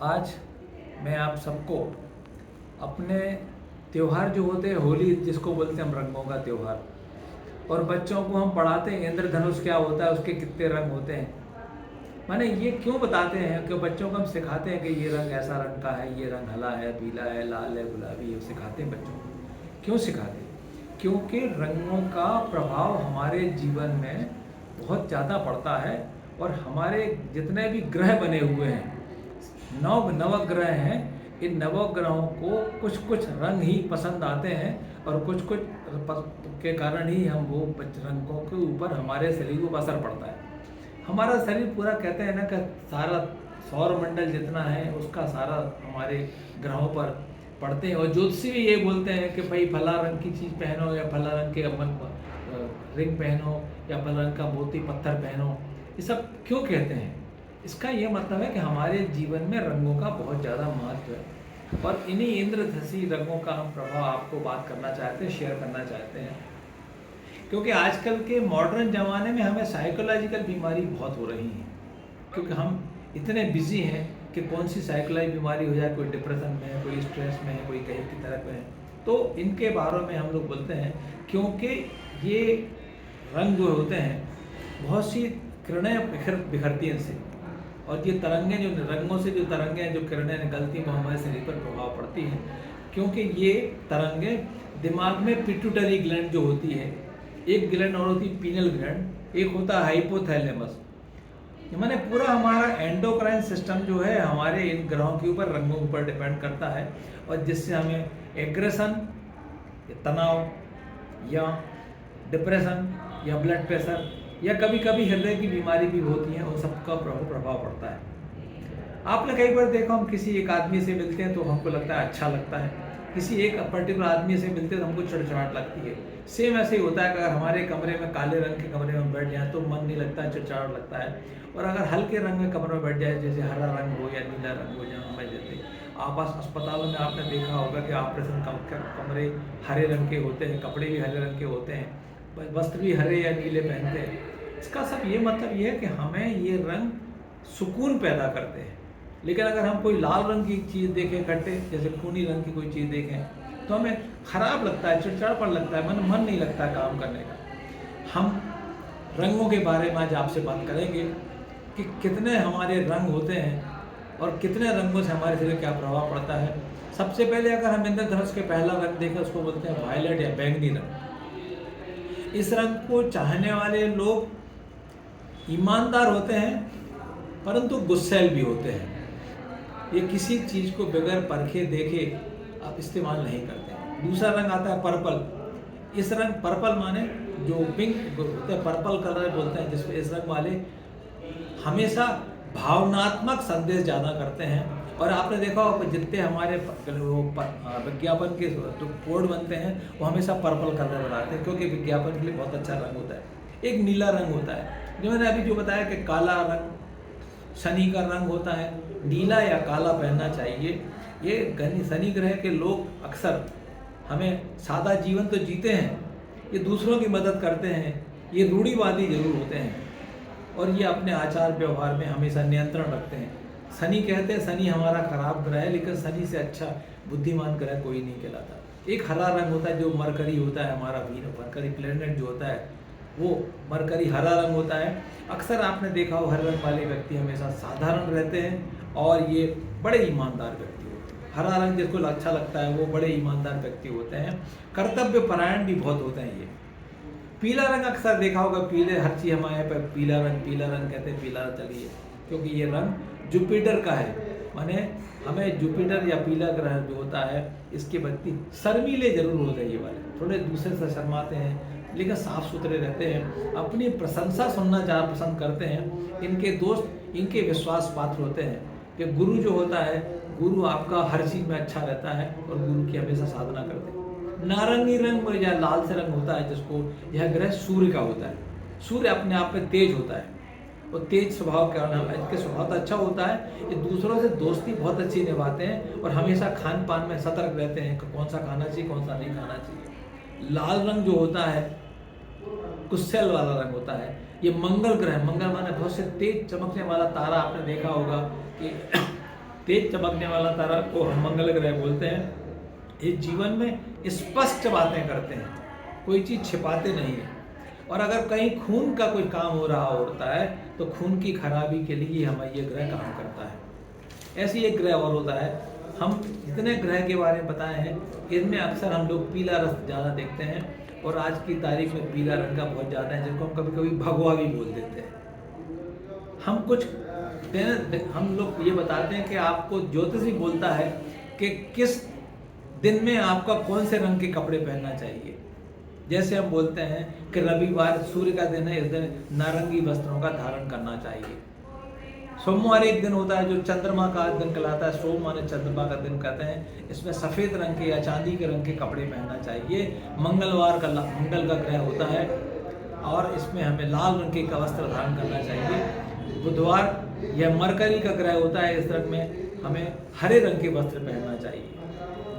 आज मैं आप सबको अपने त्योहार जो होते हैं, होली जिसको बोलते हैं हम, रंगों का त्योहार, और बच्चों को हम पढ़ाते हैं इंद्रधनुष क्या होता है, उसके कितने रंग होते हैं, माने ये क्यों बताते हैं कि बच्चों को हम सिखाते हैं कि ये रंग ऐसा रंग का है, ये रंग हरा है, पीला है, लाल है, गुलाबी है, सिखाते हैं बच्चों को। क्यों सिखाते हैं? क्योंकि रंगों का प्रभाव हमारे जीवन में बहुत ज़्यादा पड़ता है। और हमारे जितने भी ग्रह बने हुए हैं, नवग्रह हैं, इन नवग्रहों को कुछ कुछ रंग ही पसंद आते हैं, और कुछ कुछ के कारण ही हम वो रंगों के ऊपर हमारे शरीर को असर पड़ता है। हमारा शरीर पूरा, कहते हैं ना कि सारा सौर मंडल जितना है उसका सारा हमारे ग्रहों पर पड़ते हैं। और ज्योतिषी भी ये बोलते हैं कि भाई फला रंग की चीज़ पहनो, या फला रंग के रिंग पहनो, या फला रंग का मोती पत्थर पहनो। ये सब क्यों कहते हैं? इसका ये मतलब है कि हमारे जीवन में रंगों का बहुत ज़्यादा महत्व है। और इन्हीं इंद्रधनुषी रंगों का हम प्रभाव आपको बात करना चाहते हैं, शेयर करना चाहते हैं। क्योंकि आजकल के मॉडर्न ज़माने में हमें साइकोलॉजिकल बीमारी बहुत हो रही हैं, क्योंकि हम इतने बिजी हैं कि कौन सी साइकोलॉजिकल बीमारी हो जाए, कोई डिप्रेशन में है, कोई स्ट्रेस में है, कोई कहीं की तरफ में है। तो इनके बारे में हम लोग बोलते हैं, क्योंकि ये रंग जो होते हैं, बहुत सी किरणें बिखरती हैं इनसे, और ये तरंगें, जो रंगों से जो तरंगें, जो किरणें निकलती हैं, वो हमारे शरीर पर प्रभाव पड़ती हैं। क्योंकि ये तरंगें दिमाग में पिट्यूटरी ग्लैंड जो होती है, एक ग्लैंड और होती है पीनल ग्लैंड, एक होता है हाइपोथैलेमस, माने पूरा हमारा एंडोक्राइन सिस्टम जो है हमारे इन ग्रहों के ऊपर, रंगों के ऊपर डिपेंड करता है। और जिससे हमें एग्रेशन, तनाव, या डिप्रेशन, या ब्लड प्रेशर, या कभी कभी हृदय की बीमारी भी होती है, उन सबका प्रभाव पड़ता है। आपने कई बार देखा, हम किसी एक आदमी से मिलते हैं तो हमको लगता है अच्छा लगता है, किसी एक पर्टिकुलर आदमी से मिलते हैं तो हमको चिड़चिड़ाहट लगती है। सेम ऐसे ही होता है कि अगर हमारे कमरे में, काले रंग के कमरे में बैठ जाए तो मन नहीं लगता, चिड़चिड़ाहट लगता है। और अगर हल्के रंग में कमरे में बैठ जाए, जैसे हरा रंग हो या नीला रंग हो, जहाँ हमें जैसे आपास अस्पतालों में आपने देखा होगा कि ऑपरेशन कमरे हरे रंग के होते हैं, कपड़े भी हरे रंग के होते हैं, वस्त्र भी हरे या नीले पहनते हैं। इसका सब ये मतलब ये है कि हमें ये रंग सुकून पैदा करते हैं। लेकिन अगर हम कोई लाल रंग की चीज़ देखें, खट्टे जैसे खूनी रंग की कोई चीज़ देखें, तो हमें खराब लगता है, चिड़चिड़ापन लगता है, मन नहीं लगता काम करने का। हम रंगों के बारे में आज आपसे बात करेंगे कि कितने हमारे रंग होते हैं, और कितने रंगों से हमारे शरीर क्या प्रभाव पड़ता है। सबसे पहले अगर हम इंद्रधनुष के पहला रंग देखें, उसको बोलते हैं वायलेट या बैंगनी रंग। इस रंग को चाहने वाले लोग ईमानदार होते हैं, परंतु गुस्सैल भी होते हैं। ये किसी चीज़ को बगैर परखे देखे आप इस्तेमाल नहीं करते। दूसरा रंग आता है पर्पल। इस रंग, पर्पल माने जो पिंक होता है, पर्पल कलर बोलते हैं, जिसमें इस रंग वाले हमेशा भावनात्मक संदेश ज़्यादा करते हैं। और आपने देखा होगा जितने हमारे विज्ञापन के जो बोर्ड बनते हैं, वो हमेशा पर्पल कलर बनाते हैं, क्योंकि विज्ञापन के लिए बहुत अच्छा रंग होता है। एक नीला रंग होता है, जो मैंने अभी जो बताया कि काला रंग शनि का रंग होता है, नीला या काला पहनना चाहिए। ये शनि ग्रह के लोग अक्सर, हमें सादा जीवन तो जीते हैं, ये दूसरों की मदद करते हैं, ये रूढ़िवादी जरूर होते हैं, और ये अपने आचार व्यवहार में हमेशा नियंत्रण रखते हैं। शनि कहते हैं, शनि हमारा खराब ग्रह है, लेकिन शनि से अच्छा बुद्धिमान ग्रह कोई नहीं कहलाता। एक हरा रंग होता है, जो मरकरी होता है हमारा, मरकरी प्लेनेट जो होता है, वो मरकरी हरा रंग होता है। अक्सर आपने देखा हो, हरे रंग वाले व्यक्ति हमेशा साधारण रहते हैं, और ये बड़े ईमानदार व्यक्ति होते हैं। हरा रंग जिसको अच्छा लगता है, वो बड़े ईमानदार व्यक्ति होते हैं, कर्तव्य परायण भी बहुत होते हैं। ये पीला रंग अक्सर देखा होगा, पीले हर चीज़ हमारे पर पीला रंग कहते हैं, पीला चलिए, क्योंकि ये रंग जुपिटर का है। माने हमें जुपिटर या पीला ग्रह जो होता है, इसके व्यक्ति शर्मीले जरूर होते हैं, ये वाले थोड़े दूसरे से शर्माते हैं, लेकिन साफ सुथरे रहते हैं, अपनी प्रशंसा सुनना ज़्यादा पसंद करते हैं। इनके दोस्त इनके विश्वास पात्र होते हैं। कि गुरु जो होता है, गुरु आपका हर चीज़ में अच्छा रहता है, और गुरु की हमेशा साधना करते हैं। नारंगी रंग या लाल से रंग होता है, जिसको यह ग्रह सूर्य का होता है। सूर्य अपने आप में तेज होता है, और तेज स्वभाव के कारण इनके स्वभाव तो अच्छा होता है। ये दूसरों से दोस्ती बहुत अच्छी निभाते हैं, और हमेशा खान पान में सतर्क रहते हैं कि कौन सा खाना चाहिए, कौन सा नहीं खाना चाहिए। लाल रंग जो होता है, गुस्सेल वाला रंग होता है। ये मंगल ग्रह, मंगल माने बहुत से तेज चमकने वाला तारा। आपने देखा होगा कि तेज चमकने वाला तारा को हम मंगल ग्रह बोलते हैं। इस जीवन में स्पष्ट बातें करते हैं, कोई चीज़ छिपाते नहीं है। और अगर कहीं खून का कोई काम हो रहा होता है तो खून की खराबी के लिए हमारा ये ग्रह काम करता है। ऐसी एक ग्रह और होता है, हम जितने ग्रह के बारे में बताए हैं इनमें अक्सर हम लोग पीला रंग ज़्यादा देखते हैं, और आज की तारीख में पीला रंग का बहुत ज़्यादा है, जिसको हम कभी कभी भगवा भी बोल देते हैं। हम लोग ये बताते हैं कि आपको ज्योतिष भी बोलता है कि किस दिन में आपका कौन से रंग के कपड़े पहनना चाहिए। जैसे हम बोलते हैं कि रविवार सूर्य का दिन है, इस दिन नारंगी वस्त्रों का धारण करना चाहिए। सोमवार एक दिन होता है जो चंद्रमा का दिन कहलाता है, सोम माने चंद्रमा का दिन कहते हैं, इसमें सफ़ेद रंग के या चांदी के रंग के कपड़े पहनना चाहिए। मंगलवार का मंगल का ग्रह होता है और इसमें हमें लाल रंग के वस्त्र धारण करना चाहिए। बुधवार यह मरकरी का ग्रह होता है, इस रंग में हमें हरे रंग के वस्त्र पहनना चाहिए।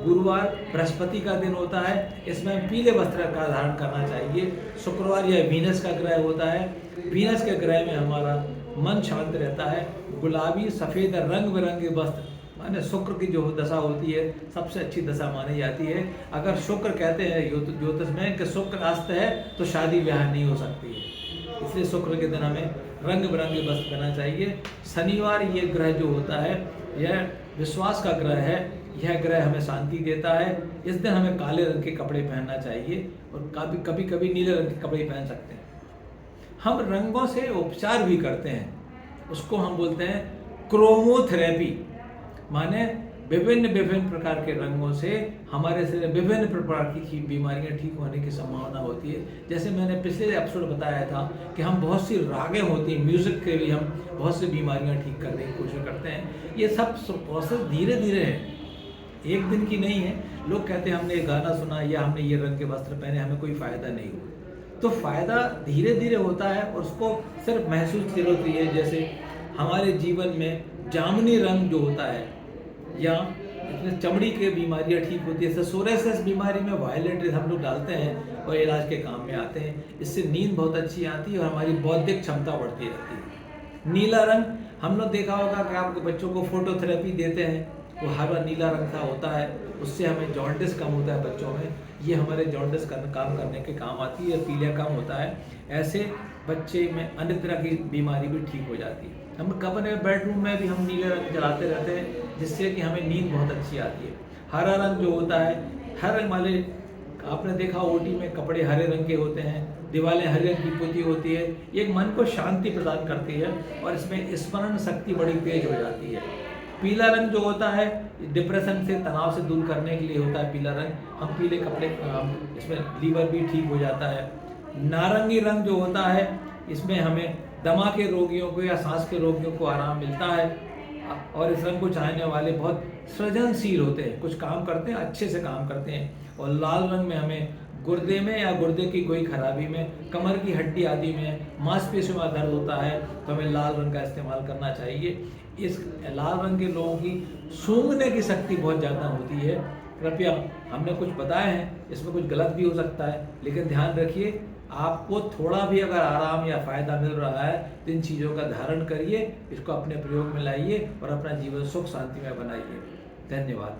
गुरुवार बृहस्पति का दिन होता है, इसमें पीले वस्त्र का धारण करना चाहिए। शुक्रवार यह वीनस का ग्रह होता है, वीनस के ग्रह में हमारा मन शांत रहता है। गुलाबी सफ़ेद रंग बिरंगे वस्त्र माने शुक्र की जो दशा होती है सबसे अच्छी दशा मानी जाती है। अगर शुक्र कहते हैं ज्योतिष में कि शुक्र अस्त है तो शादी ब्याह नहीं हो सकती है, इसलिए शुक्र के दिन हमें रंग बिरंगे वस्त्र पहनना चाहिए। शनिवार ये ग्रह जो होता है यह विश्वास का ग्रह है, यह ग्रह हमें शांति देता है। इस दिन हमें काले रंग के कपड़े पहनना चाहिए और कभी कभी नीले रंग के कपड़े पहन सकते हैं। हम रंगों से उपचार भी करते हैं, उसको हम बोलते हैं क्रोमोथेरेपी, माने विभिन्न प्रकार के रंगों से हमारे शरीर विभिन्न प्रकार की बीमारियां ठीक होने की संभावना होती है। जैसे मैंने पिछले एपिसोड बताया था कि हम बहुत सी रागें होती हैं, म्यूजिक के भी हम बहुत सी बीमारियां ठीक करने की कोशिश करते हैं। ये सब प्रोसेस धीरे धीरे है, एक दिन की नहीं है। लोग कहते हैं हमने ये गाना सुना या हमने ये रंग के वस्त्र पहने, हमें कोई फ़ायदा नहीं हुआ। तो फ़ायदा धीरे धीरे होता है और उसको सिर्फ महसूस की जरूरत है। जैसे हमारे जीवन में जामुनी रंग जो होता है या इसमें चमड़ी की बीमारियां ठीक होती है, जैसे सोरेसिस बीमारी में वायलेट हम लोग डालते हैं और इलाज के काम में आते हैं। इससे नींद बहुत अच्छी आती है और हमारी बौद्धिक क्षमता बढ़ती रहती है। नीला रंग हम लोग देखा होगा कि आपके बच्चों को फोटोथेरेपी देते हैं, वो हरा नीला रंग का होता है, उससे हमें जॉन्डिस कम होता है बच्चों में। ये हमारे जॉन्डिस काम करने के काम आती है। पीलिया कम होता है, ऐसे बच्चे में अन्य तरह की बीमारी भी ठीक हो जाती है। हम अपने बेडरूम में भी हम नीले रंग जलाते रहते हैं, जिससे कि हमें नींद बहुत अच्छी आती है। हरा रंग जो होता है, हर वाले आपने देखा ओटी में कपड़े हरे रंग के होते हैं, दीवारें हरे रंग की पुती होती है, ये मन को शांति प्रदान करती है और इसमें स्मरण शक्ति बड़ी तेज हो जाती है। पीला रंग जो होता है डिप्रेशन से, तनाव से दूर करने के लिए होता है पीला रंग। हम पीले कपड़े इसमें लीवर भी ठीक हो जाता है। नारंगी रंग जो होता है इसमें हमें दमा के रोगियों को या सांस के रोगियों को आराम मिलता है और इस रंग को चाहने वाले बहुत सृजनशील होते हैं, कुछ काम करते हैं, अच्छे से काम करते हैं। और लाल रंग में हमें गुर्दे में या गुर्दे की कोई खराबी में, कमर की हड्डी आदि में, मांसपेशियों में दर्द होता है तो हमें लाल रंग का इस्तेमाल करना चाहिए। इस लाल रंग के लोगों की सूंघने की शक्ति बहुत ज़्यादा होती है। कृपया हमने कुछ बताए हैं, इसमें कुछ गलत भी हो सकता है, लेकिन ध्यान रखिए आपको थोड़ा भी अगर आराम या फ़ायदा मिल रहा है तो इन चीज़ों का धारण करिए, इसको अपने प्रयोग में लाइए और अपना जीवन सुख शांति में बनाइए। धन्यवाद।